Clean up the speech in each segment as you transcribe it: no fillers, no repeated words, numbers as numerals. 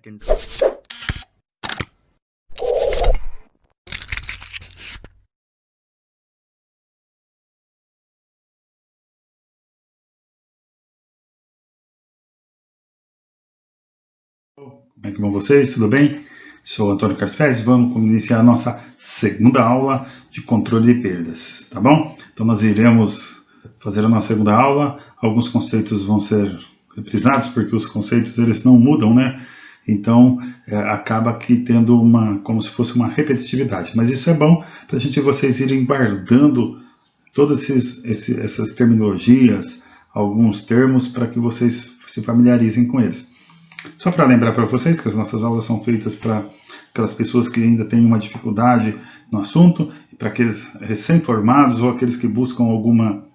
seconds. Como é que vão vocês? Tudo bem? Sou Antônio Carlos Fez. Vamos iniciar a nossa segunda aula de controle de perdas, tá bom? Então nós iremos fazer a nossa segunda aula. Alguns conceitos vão ser reprisados porque os conceitos eles não mudam, né? Então acaba aqui tendo como se fosse uma repetitividade. Mas isso é bom para vocês irem guardando todas essas terminologias, alguns termos, para que vocês se familiarizem com eles. Só para lembrar para vocês que as nossas aulas são feitas para aquelas pessoas que ainda têm uma dificuldade no assunto, para aqueles recém-formados ou aqueles que buscam alguma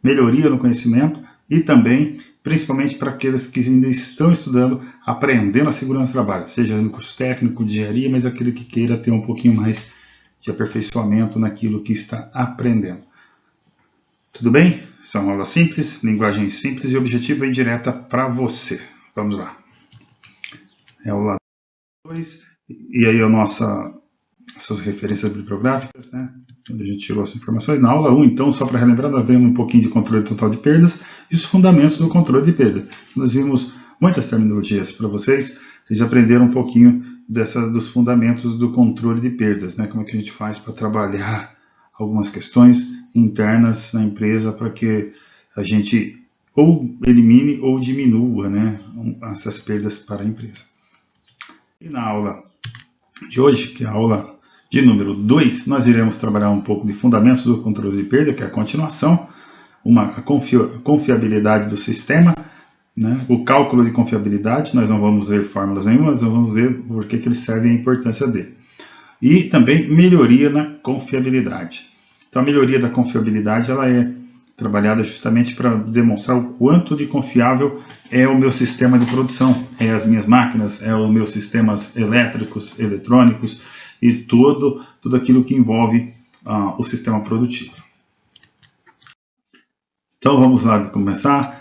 melhoria no conhecimento e também, principalmente, para aqueles que ainda estão estudando, aprendendo a segurança do trabalho, seja no curso técnico, de engenharia, mas aquele que queira ter um pouquinho mais de aperfeiçoamento naquilo que está aprendendo. Tudo bem? São aulas simples, linguagem simples e objetiva e direta para você. Vamos lá. É o lado 2, e aí essas referências bibliográficas, né, onde a gente tirou as informações. Na aula 1, então, só para relembrar, nós vimos um pouquinho de controle total de perdas e os fundamentos do controle de perda. Nós vimos muitas terminologias para vocês, vocês aprenderam um pouquinho dos fundamentos do controle de perdas, né, como é que a gente faz para trabalhar algumas questões internas na empresa para que a gente ou elimine ou diminua, né, essas perdas para a empresa. E na aula de hoje, que é a aula de número 2, nós iremos trabalhar um pouco de fundamentos do controle de perda, que é a continuação, a confiabilidade do sistema, né, o cálculo de confiabilidade. Nós não vamos ver fórmulas nenhumas, nós vamos ver por que eles servem e a importância dele. E também melhoria na confiabilidade. Então a melhoria da confiabilidade ela é trabalhada justamente para demonstrar o quanto de confiável é o meu sistema de produção, é as minhas máquinas, é os meus sistemas elétricos, eletrônicos e tudo aquilo que envolve o sistema produtivo. Então vamos lá começar.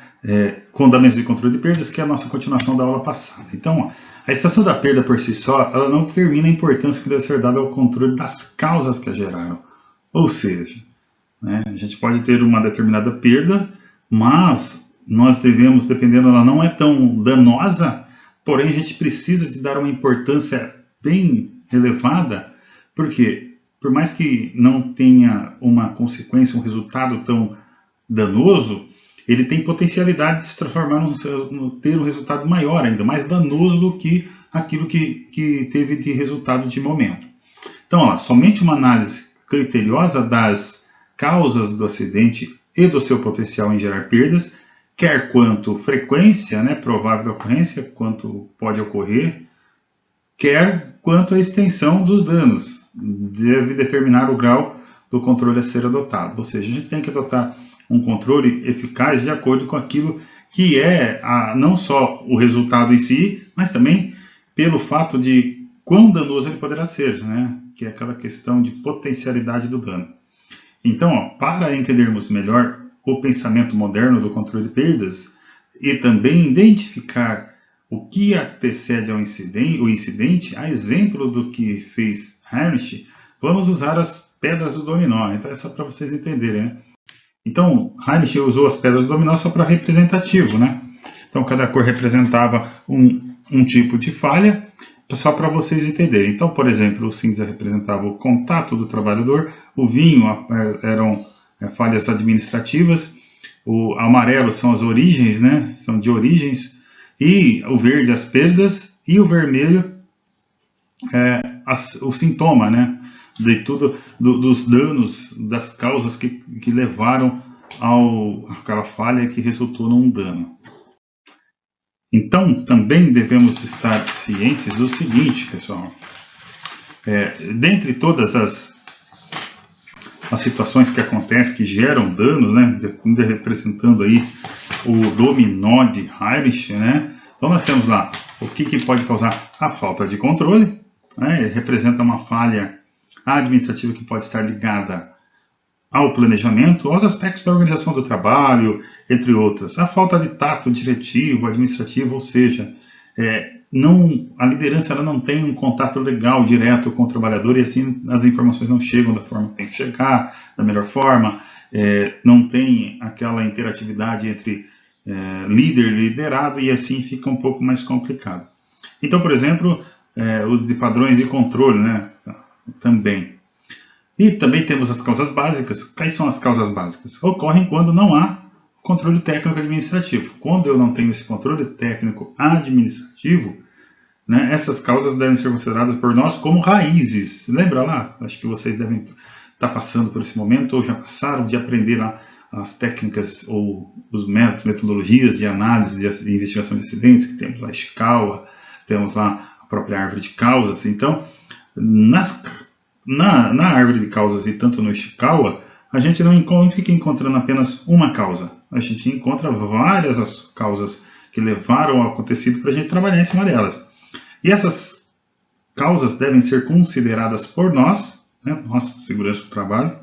Fundamentos de controle de perdas, que é a nossa continuação da aula passada. Então, a extração da perda por si só, ela não determina a importância que deve ser dada ao controle das causas que a geraram. Ou seja, né, a gente pode ter uma determinada perda, mas nós devemos, dependendo, ela não é tão danosa, porém a gente precisa de dar uma importância bem elevada, porque por mais que não tenha uma consequência, um resultado tão danoso, ele tem potencialidade de se transformar ter um resultado maior ainda, mais danoso do que aquilo que teve de resultado de momento. Então, ó, somente uma análise criteriosa das causas do acidente e do seu potencial em gerar perdas, quer quanto frequência, né, provável da ocorrência, quanto pode ocorrer, quer quanto a extensão dos danos, deve determinar o grau do controle a ser adotado. Ou seja, a gente tem que adotar um controle eficaz de acordo com aquilo que é não só o resultado em si, mas também pelo fato de quão danoso ele poderá ser, né, que é aquela questão de potencialidade do dano. Então, ó, para entendermos melhor o pensamento moderno do controle de perdas e também identificar o que antecede o incidente, a exemplo do que fez Heinrich, vamos usar as pedras do dominó. Então é só para vocês entenderem, né? Então, Heinrich usou as pedras do dominó só para representativo, né? Então, cada cor representava um tipo de falha, só para vocês entenderem. Então, por exemplo, o cinza representava o contato do trabalhador, o vinho eram falhas administrativas, o amarelo são as origens, né? São de origens, e o verde as perdas, e o vermelho o sintoma, né? De tudo, dos danos, das causas que levaram àquela falha que resultou num dano. Então, também devemos estar cientes do seguinte, pessoal. Dentre todas as situações que acontecem, que geram danos, né, representando aí o dominó de Heinrich, né, então nós temos lá o que pode causar a falta de controle, né, ele representa uma falha administrativa que pode estar ligada ao planejamento, aos aspectos da organização do trabalho, entre outras. A falta de tato diretivo, administrativo, ou seja, a liderança ela não tem um contato legal, direto com o trabalhador, e assim as informações não chegam da forma que tem que chegar, da melhor forma, não tem aquela interatividade entre líder e liderado, e assim fica um pouco mais complicado. Então, por exemplo, os de padrões de controle, né, também. E também temos as causas básicas. Quais são as causas básicas? Ocorrem quando não há controle técnico administrativo. Quando eu não tenho esse controle técnico administrativo, né, essas causas devem ser consideradas por nós como raízes. Lembra lá? Acho que vocês devem estar passando por esse momento, ou já passaram, de aprender lá as técnicas ou os métodos, metodologias de análise de investigação de acidentes, que temos lá a Ishikawa, temos lá a própria árvore de causas. Então, na árvore de causas e tanto no Ishikawa, a gente não fica encontrando apenas uma causa. A gente encontra várias as causas que levaram ao acontecido para a gente trabalhar em cima delas. E essas causas devem ser consideradas por nós, né, nossa segurança do trabalho,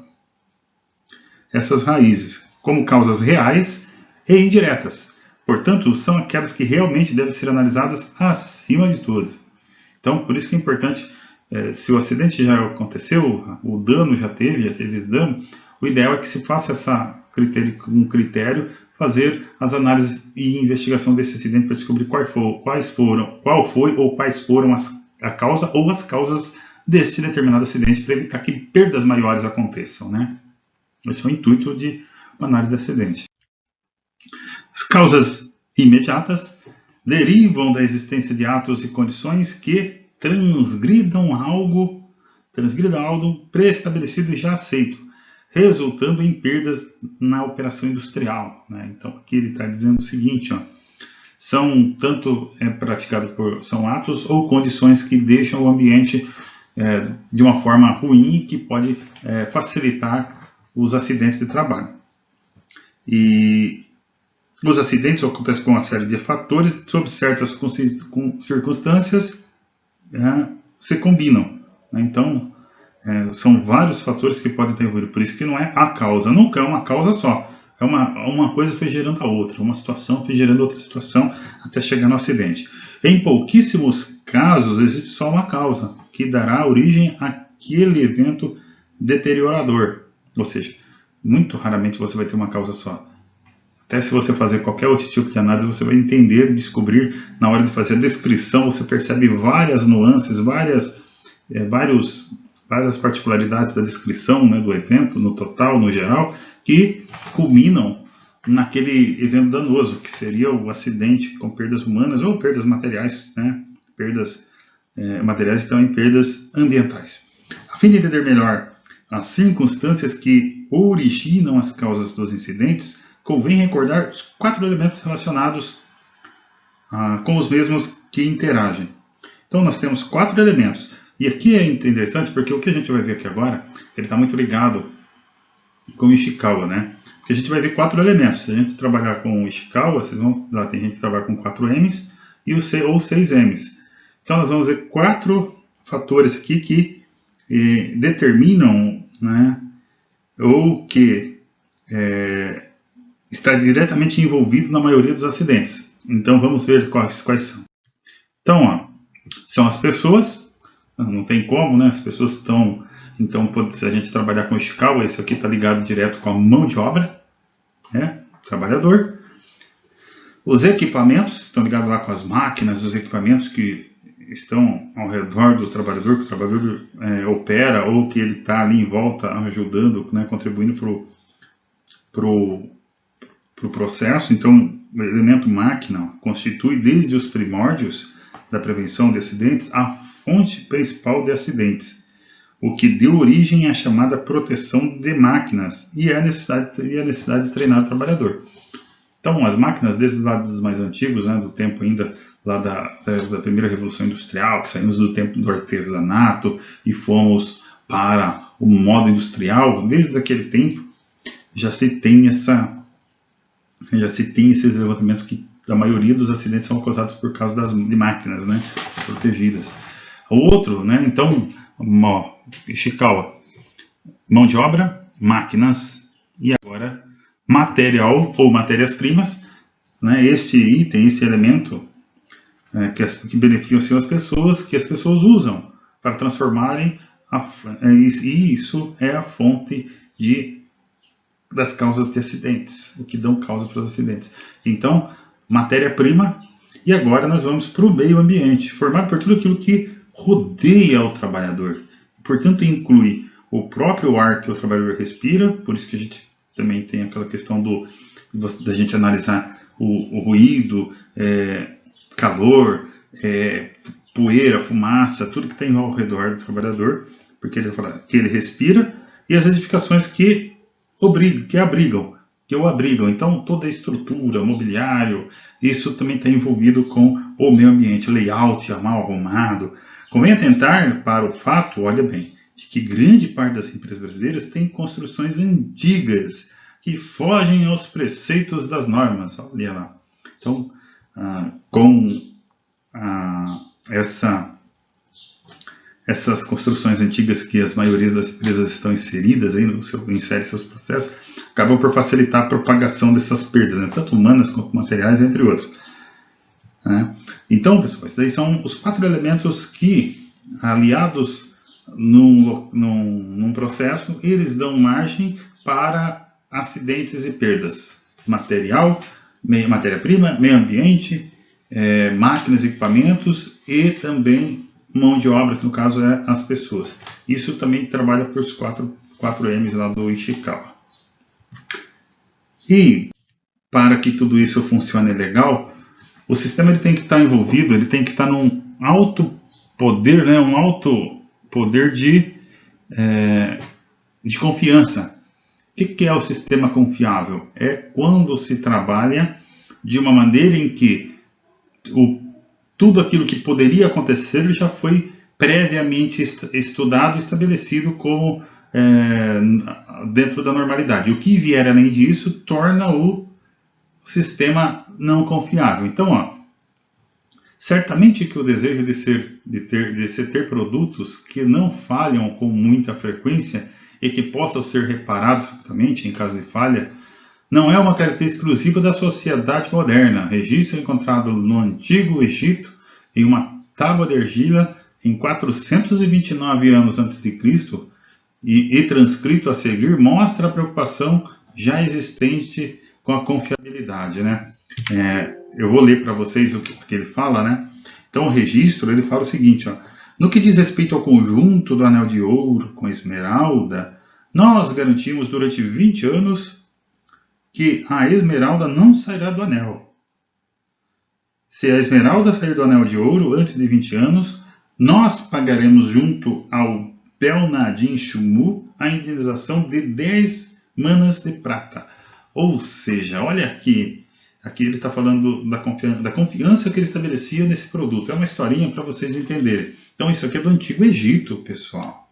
essas raízes, como causas reais e indiretas. Portanto, são aquelas que realmente devem ser analisadas acima de tudo. Então, por isso que é importante, se o acidente já aconteceu, o dano já teve esse dano, o ideal é que se faça um critério, fazer as análises e investigação desse acidente para descobrir qual foi ou quais foram a causa ou as causas desse determinado acidente, para evitar que perdas maiores aconteçam, né? Esse é o intuito de uma análise de acidente. As causas imediatas derivam da existência de atos e condições que transgridam algo pré-estabelecido e já aceito, resultando em perdas na operação industrial, né? Então aqui ele está dizendo o seguinte, são atos ou condições que deixam o ambiente de uma forma ruim, que pode facilitar os acidentes de trabalho. E os acidentes acontecem com uma série de fatores, sob certas circunstâncias se combinam, né? Então são vários fatores que podem ter envolvido, por isso que não é a causa, nunca é uma causa só, uma coisa foi gerando a outra, uma situação foi gerando outra situação até chegar no acidente. Em pouquíssimos casos existe só uma causa que dará origem àquele evento deteriorador, ou seja, muito raramente você vai ter uma causa só. Até se você fazer qualquer outro tipo de análise, você vai entender, descobrir, na hora de fazer a descrição, você percebe várias nuances, várias particularidades da descrição, né, do evento, no total, no geral, que culminam naquele evento danoso, que seria o acidente com perdas humanas ou perdas materiais, né, perdas materiais e também perdas ambientais. A fim de entender melhor as circunstâncias que originam as causas dos incidentes, convém recordar os 4 elementos relacionados com os mesmos que interagem. Então nós temos 4 elementos. E aqui é interessante porque o que a gente vai ver aqui agora, ele está muito ligado com o Ishikawa, né? Porque a gente vai ver 4 elementos. Se a gente trabalhar com o Ishikawa, vocês vão lá, tem gente que trabalha com 4 M's ou 6 M's. Então nós vamos ver 4 fatores aqui que determinam, né, ou que está diretamente envolvido na maioria dos acidentes. Então vamos ver quais são. Então, são as pessoas, não tem como, né? As pessoas estão, então se a gente trabalhar com o Ishikawa, esse aqui está ligado direto com a mão de obra, né? Trabalhador. Os equipamentos estão ligados lá com as máquinas, os equipamentos que estão ao redor do trabalhador, que o trabalhador opera, ou que ele está ali em volta ajudando, né, contribuindo para o processo. Então, o elemento máquina constitui desde os primórdios da prevenção de acidentes a fonte principal de acidentes, o que deu origem à chamada proteção de máquinas e a necessidade de treinar o trabalhador. Então, as máquinas, desde os lados mais antigos, né, do tempo ainda lá da primeira Revolução Industrial, que saímos do tempo do artesanato e fomos para o modo industrial, desde aquele tempo já se tem esse levantamento que a maioria dos acidentes são causados por causa de máquinas, né, desprotegidas. O outro, né, então, Ishikawa, mão de obra, máquinas e agora material ou matérias-primas, né, este item, esse elemento que beneficiam as pessoas, que as pessoas usam para transformarem, e isso é a fonte das causas de acidentes, o que dão causa para os acidentes. Então, matéria-prima, e agora nós vamos para o meio ambiente, formado por tudo aquilo que rodeia o trabalhador. Portanto, inclui o próprio ar que o trabalhador respira, por isso que a gente também tem aquela questão da gente analisar o ruído, calor, poeira, fumaça, tudo que tem ao redor do trabalhador, porque ele fala que ele respira, e as edificações que o abrigam. Então, toda a estrutura, mobiliário, isso também está envolvido com o meio ambiente, layout mal arrumado. Convém atentar para o fato, olha bem, de que grande parte das empresas brasileiras tem construções antigas que fogem aos preceitos das normas. Olha lá. Então, essas construções antigas que as maiorias das empresas estão inseridas, inserem seus processos, acabam por facilitar a propagação dessas perdas, né, tanto humanas quanto materiais, entre outros. Né? Então, pessoal, esses daí são os 4 elementos que, aliados num processo, eles dão margem para acidentes e perdas. Matéria-prima, meio ambiente, máquinas e equipamentos e também mão de obra, que no caso é as pessoas. Isso também trabalha por os 4 M's lá do Ishikawa. E para que tudo isso funcione legal, o sistema ele tem que estar envolvido, ele tem que estar num alto poder, né, um alto poder de confiança. O que é o sistema confiável? É quando se trabalha de uma maneira em que tudo aquilo que poderia acontecer já foi previamente estudado e estabelecido como dentro da normalidade. O que vier além disso torna o sistema não confiável. Então, certamente que o desejo de ter produtos que não falham com muita frequência e que possam ser reparados rapidamente em caso de falha, não é uma característica exclusiva da sociedade moderna. Registro encontrado no Antigo Egito em uma tábua de argila em 429 anos a.C. e transcrito a seguir mostra a preocupação já existente com a confiabilidade, né? Eu vou ler para vocês o que ele fala, né? Então, o registro, ele fala o seguinte, no que diz respeito ao conjunto do anel de ouro com esmeralda, nós garantimos durante 20 anos que a esmeralda não sairá do anel. Se a esmeralda sair do anel de ouro antes de 20 anos, nós pagaremos junto ao Belnadim Shumu a indenização de 10 manas de prata. Ou seja, olha aqui ele está falando da confiança que ele estabelecia nesse produto. É uma historinha para vocês entenderem. Então isso aqui é do Antigo Egito, pessoal.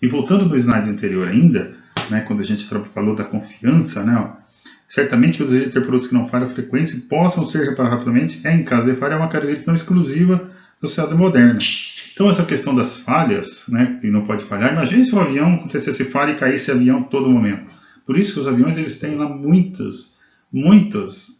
E voltando no slide anterior ainda, né, quando a gente falou da confiança, né, certamente o desejo de ter produtos que não falham a frequência e possam ser reparados rapidamente, em caso de falha, é uma característica não exclusiva da sociedade moderna. Então essa questão das falhas, né, que não pode falhar, imagine se um avião acontecesse falha e caísse avião a todo momento. Por isso que os aviões eles têm lá muitas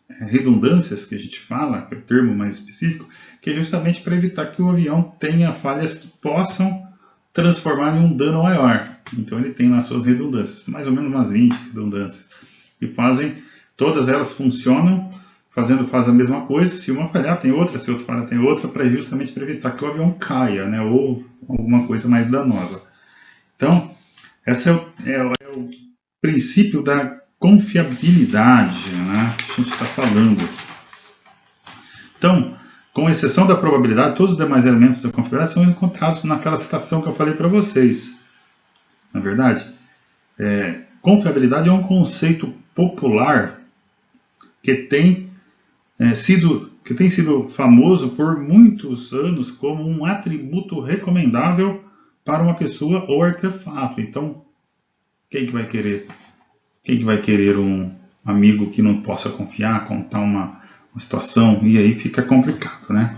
redundâncias, que a gente fala, que é o termo mais específico, que é justamente para evitar que o avião tenha falhas que possam transformar em um dano maior. Então ele tem lá suas redundâncias, mais ou menos umas 20 redundâncias, e todas elas funcionam, faz a mesma coisa, se uma falhar tem outra, se outra falhar tem outra, justamente para evitar que o avião caia, né, ou alguma coisa mais danosa. Então, esse é o princípio da confiabilidade, né, que a gente está falando. Então, com exceção da probabilidade, todos os demais elementos da confiabilidade são encontrados naquela citação que eu falei para vocês. Na verdade, confiabilidade é um conceito popular que tem sido famoso por muitos anos como um atributo recomendável para uma pessoa ou artefato. Então, quem que vai querer um amigo que não possa confiar, contar uma situação, e aí fica complicado, né?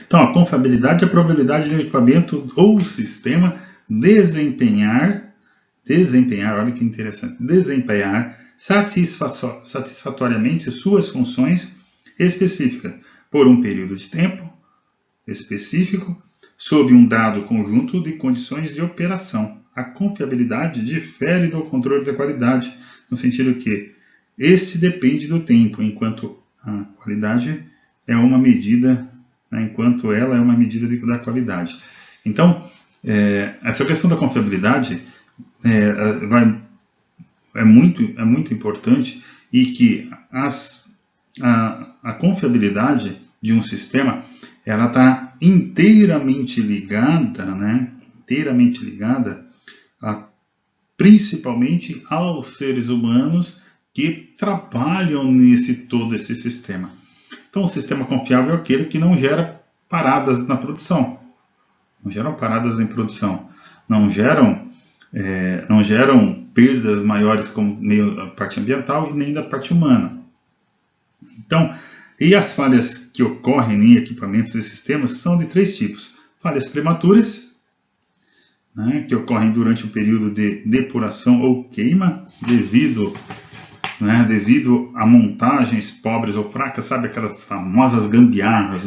Então, a confiabilidade é a probabilidade de um equipamento ou sistema desempenhar, olha que interessante, desempenhar satisfatoriamente suas funções específicas, por um período de tempo específico, sob um dado conjunto de condições de operação. A confiabilidade difere do controle da qualidade, no sentido que este depende do tempo, enquanto a qualidade é uma medida, enquanto ela é uma medida da qualidade. Então, essa questão da confiabilidade é muito importante, e que a confiabilidade de um sistema ela está inteiramente ligada, principalmente aos seres humanos que trabalham todo esse sistema. Então, o sistema confiável é aquele que não gera paradas na produção. Não geram paradas em produção. Não geram perdas maiores como a parte ambiental e nem da parte humana. Então, e as falhas que ocorrem em equipamentos e sistemas são de 3 tipos. Falhas prematuras, que ocorrem durante o período de depuração ou queima, devido a montagens pobres ou fracas, sabe aquelas famosas gambiarras,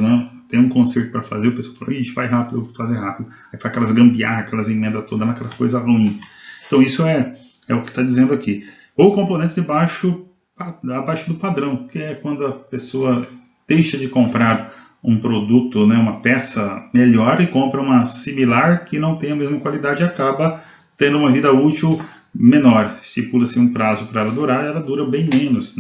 Tem um conserto para fazer, o pessoal fala, faz rápido, eu vou fazer rápido. Aí faz aquelas gambiarras, aquelas emendas todas, aquelas coisas ruins. Então isso é o que está dizendo aqui. Ou componentes abaixo do padrão, que é quando a pessoa deixa de comprar um produto, uma peça melhor, e compra uma similar que não tem a mesma qualidade e acaba tendo uma vida útil menor. Estipula-se um prazo para ela durar, ela dura bem menos,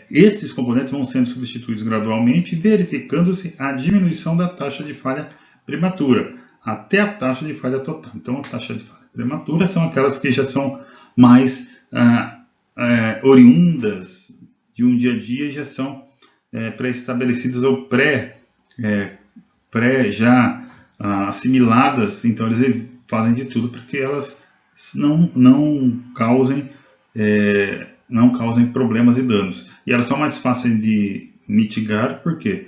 Estes componentes vão sendo substituídos gradualmente, verificando-se a diminuição da taxa de falha prematura, até a taxa de falha total. Então, a taxa de falha prematura são aquelas que já são mais oriundas de um dia a dia, já são pré-estabelecidas ou já assimiladas. Então, eles fazem de tudo para que elas não causem problemas e danos. E elas são mais fáceis de mitigar, porque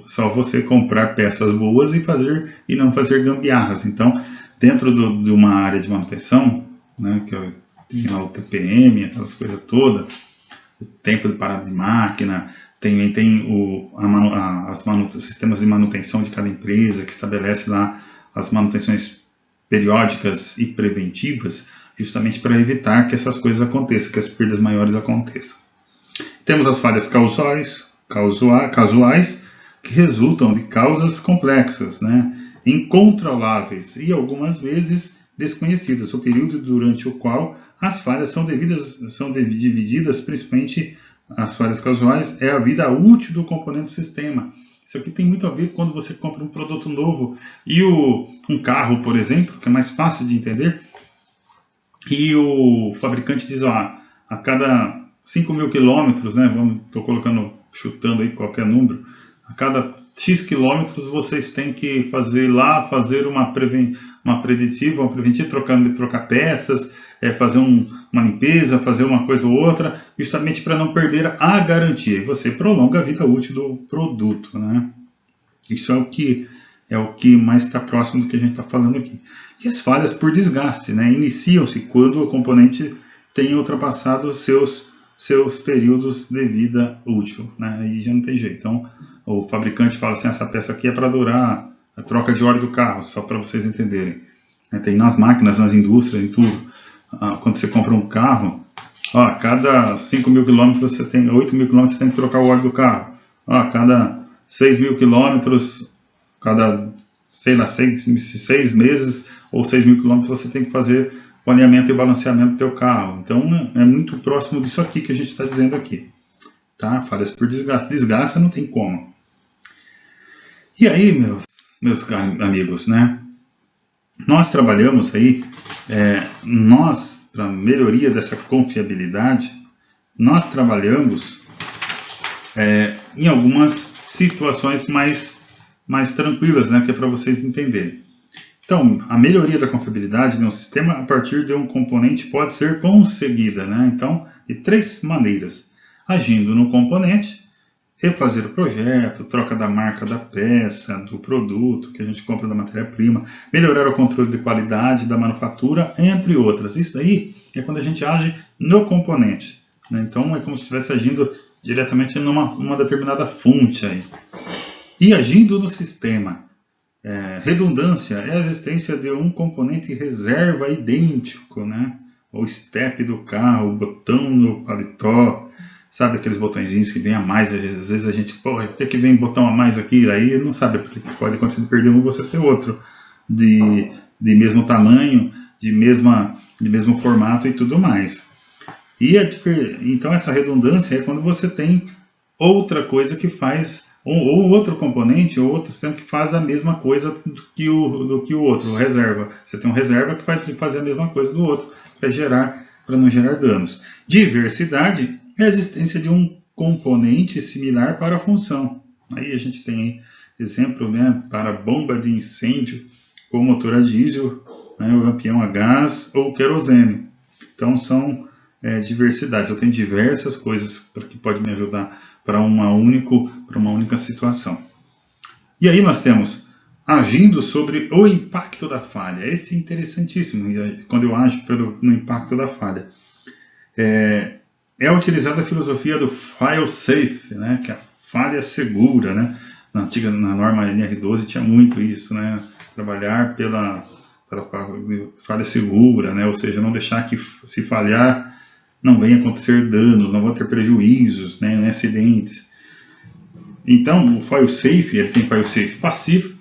só você comprar peças boas e não fazer gambiarras. Então, dentro de uma área de manutenção, que tem lá o TPM, aquelas coisas todas, o tempo de parada de máquina, tem os sistemas de manutenção de cada empresa, que estabelece lá as manutenções periódicas e preventivas, justamente para evitar que essas coisas aconteçam, que as perdas maiores aconteçam. Temos as falhas casuais, que resultam de causas complexas, incontroláveis e algumas vezes desconhecidas. O período durante o qual as falhas são divididas, principalmente as falhas casuais, é a vida útil do componente do sistema. Isso aqui tem muito a ver quando você compra um produto novo e um carro, por exemplo, que é mais fácil de entender, e o fabricante diz, a cada 5.000 quilômetros, estou chutando aí qualquer número, a cada X quilômetros vocês têm que fazer uma preventiva, trocar peças, fazer uma limpeza, fazer uma coisa ou outra, justamente para não perder a garantia. E você prolonga a vida útil do produto, Isso é o que mais está próximo do que a gente está falando aqui. E as falhas por desgaste, iniciam-se quando o componente tem ultrapassado seus períodos de vida útil, Aí já não tem jeito. Então, o fabricante fala assim, essa peça aqui é para durar a troca de óleo do carro, só para vocês entenderem. Tem nas máquinas, nas indústrias e tudo. Quando você compra um carro, a cada 5.000 quilômetros 8.000 quilômetros você tem que trocar o óleo do carro. A cada 6.000 quilômetros, cada 6 meses ou 6.000 quilômetros você tem que fazer o alinhamento e balanceamento do teu carro. Então é muito próximo disso aqui que a gente está dizendo aqui. Falhas por desgaste. Desgaste não tem como. E aí, meus amigos, nós trabalhamos aí, para melhoria dessa confiabilidade, nós trabalhamos em algumas situações mais tranquilas, que é para vocês entenderem. Então, a melhoria da confiabilidade de um sistema a partir de um componente pode ser conseguida, Então, de 3 maneiras. Agindo no componente, refazer o projeto, troca da marca da peça, do produto que a gente compra da matéria-prima, melhorar o controle de qualidade da manufatura, entre outras. Isso daí é quando a gente age no componente. Então, é como se estivesse agindo diretamente numa determinada fonte aí. E agindo no sistema. Redundância é a existência de um componente reserva idêntico, né? O step do carro, o botão no paletó, sabe aqueles botõezinhos que vem a mais, às vezes a gente, por que vem botão a mais aqui? Aí não sabe, porque pode acontecer de perder um e você ter outro, de mesmo tamanho, de mesmo formato e tudo mais. Então essa redundância é quando você tem outra coisa que faz, ou outro componente, ou outro sistema que faz a mesma coisa do que o outro, o reserva. Você tem um reserva que faz fazer a mesma coisa do outro, para não gerar danos. Diversidade é a existência de um componente similar para a função. Aí a gente tem exemplo, né, para bomba de incêndio com motor a diesel, né, o lampião a gás ou querosene. Então são diversidades. Eu tenho diversas coisas que podem me ajudar para uma única situação. E aí nós temos agindo sobre o impacto da falha. Esse é interessantíssimo, quando eu ajo no impacto da falha. É utilizada a filosofia do fail-safe, né, que é a falha segura. Né? Na norma NR12 tinha muito isso, né? Trabalhar pela falha segura, né? Ou seja, não deixar que, se falhar, não venha acontecer danos, não vão ter prejuízos, né, acidentes. Então, o fail-safe, ele tem fail-safe passivo,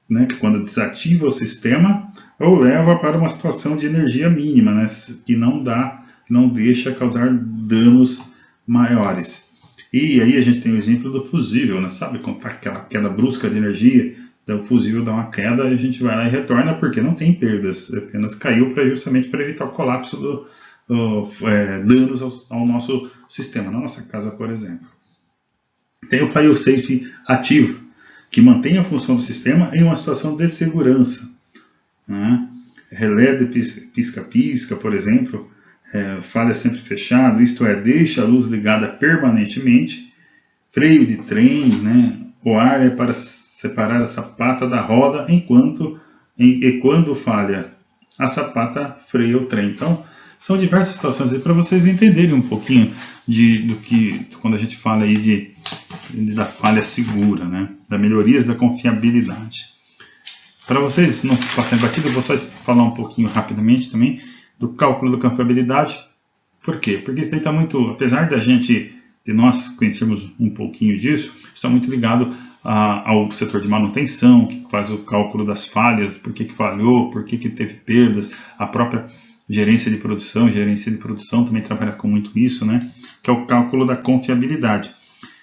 né, que quando desativa o sistema, ou leva para uma situação de energia mínima, né, que não deixa causar danos maiores. E aí a gente tem o exemplo do fusível, né, sabe, quando está aquela queda brusca de energia, então o fusível dá uma queda e a gente vai lá e retorna porque não tem perdas, apenas caiu justamente para evitar o colapso danos ao nosso sistema, na nossa casa, por exemplo. Tem o fail-safe ativo, que mantém a função do sistema em uma situação de segurança. Né? Relé de pisca-pisca, por exemplo, falha sempre fechado, isto é, deixa a luz ligada permanentemente. Freio de trem, né? O ar é para separar a sapata da roda e quando falha a sapata, freia o trem. Então, são diversas situações aí para vocês entenderem um pouquinho do que, quando a gente fala aí da falha segura, né? Da melhorias da confiabilidade. Para vocês não passarem batido, eu vou só falar um pouquinho rapidamente também do cálculo da confiabilidade. Por quê? Porque isso aí está muito, apesar de nós conhecermos um pouquinho disso, está muito ligado ao setor de manutenção, que faz o cálculo das falhas, por que falhou, por que teve perdas, a própria gerência de produção também trabalha com muito isso, né? Que é o cálculo da confiabilidade.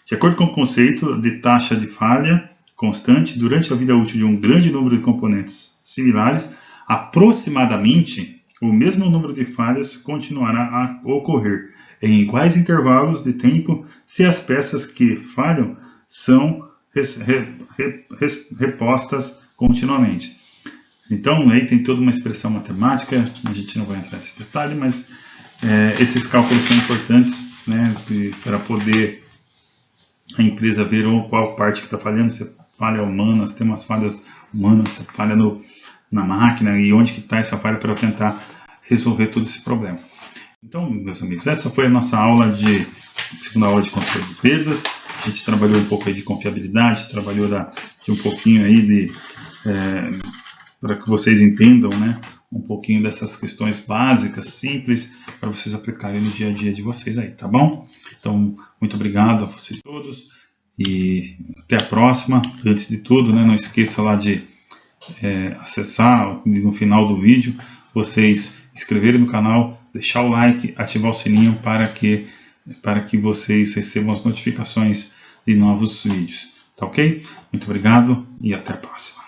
De acordo com o conceito de taxa de falha constante, durante a vida útil de um grande número de componentes similares, aproximadamente o mesmo número de falhas continuará a ocorrer em iguais intervalos de tempo se as peças que falham são repostas continuamente. Então, aí tem toda uma expressão matemática, a gente não vai entrar nesse detalhe, mas esses cálculos são importantes, né, para poder a empresa ver qual parte que está falhando, se é falha humana, se tem umas falhas humanas, se é falha na máquina, e onde que está essa falha para tentar resolver todo esse problema. Então, meus amigos, essa foi a nossa segunda aula de controle de perdas. A gente trabalhou um pouco aí de confiabilidade, trabalhou de um pouquinho aí para que vocês entendam, né, um pouquinho dessas questões básicas, simples, para vocês aplicarem no dia a dia de vocês aí, tá bom? Então, muito obrigado a vocês todos e até a próxima. Antes de tudo, né, não esqueça lá de acessar no final do vídeo, vocês inscreverem no canal, deixar o like, ativar o sininho para que vocês recebam as notificações de novos vídeos, tá ok? Muito obrigado e até a próxima.